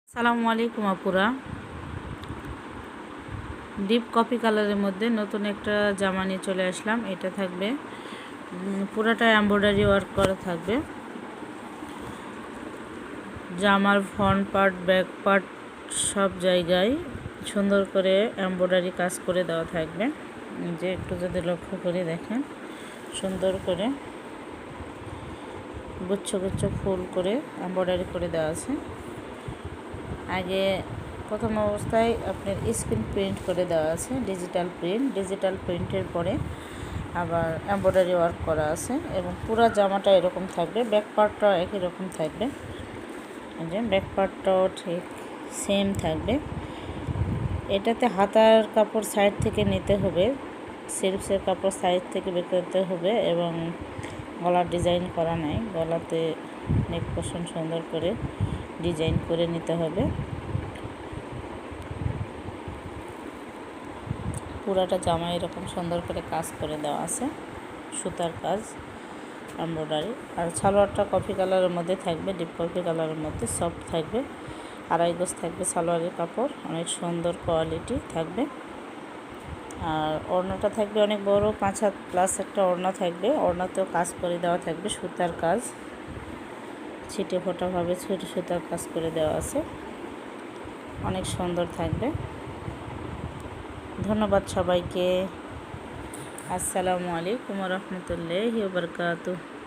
আসসালামু আলাইকুম আপুরা। ডিপ কফি কালারের মধ্যে নতুন একটা জামা নিয়ে চলে আসলাম। এটা থাকবে পুরাটা এমব্রয়ডারি ওয়ার্ক করা থাকবে। জামার ফ্রন্ট পার্ট, ব্যাক পার্ট সব জায়গায় সুন্দর করে এমব্রয়ডারি কাজ করে দেওয়া থাকবে। যে একটু যদি লক্ষ্য করে দেখেন, সুন্দর করে গুচ্ছ গুচ্ছ ফুল করে এমব্রয়ডারি করে দেওয়া আছে। আগে প্রথম অবস্থায় আপনার স্ক্রিন প্রিন্ট করে দেওয়া আছে, ডিজিটাল প্রিন্টের পরে আবার এমব্রয়ডারি ওয়ার্ক করা আছে এবং পুরো জামাটা এরকম থাকবে। ব্যাক পার্টটাও একই রকম থাকবে, যে ব্যাক পার্টটাও ঠিক সেম থাকবে। এটাতে হাতার কাপড় সাইড থেকে নিতে হবে, সিল্পসের কাপড় সাইড থেকে বের করতে হবে এবং গলার ডিজাইন করা নাই, গলাতে নেক পোর্শন সুন্দর করে ডিজাইন করে নিতে হবে। পুরাটা জামা এরকম সুন্দর করে কাজ করে দেওয়া আছে, সুতার কাজ, এমব্রয়ডারি। আর সালোয়ারটা কফি কালারের মধ্যে থাকবে, ডিপ কফি কালারের মধ্যে সফট থাকবে। 2.5 গজ থাকবে সালোয়ারের কাপড়, অনেক সুন্দর কোয়ালিটি থাকবে। আর ওড়নাটা থাকবে অনেক বড়, 5 হাত প্লাস একটা ওড়না থাকবে। ওড়নাতেও কাজ করে দেওয়া থাকবে, সুতার কাজ, ছিটে ফোটাভাবে ছোট সুতার কাজ করে দেওয়া আছে, অনেক সুন্দর থাকবে। ধন্যবাদ সবাইকে। আসসালামু আলাইকুম ওয়া রাহমাতুল্লাহি ওয়া বারাকাতুহু।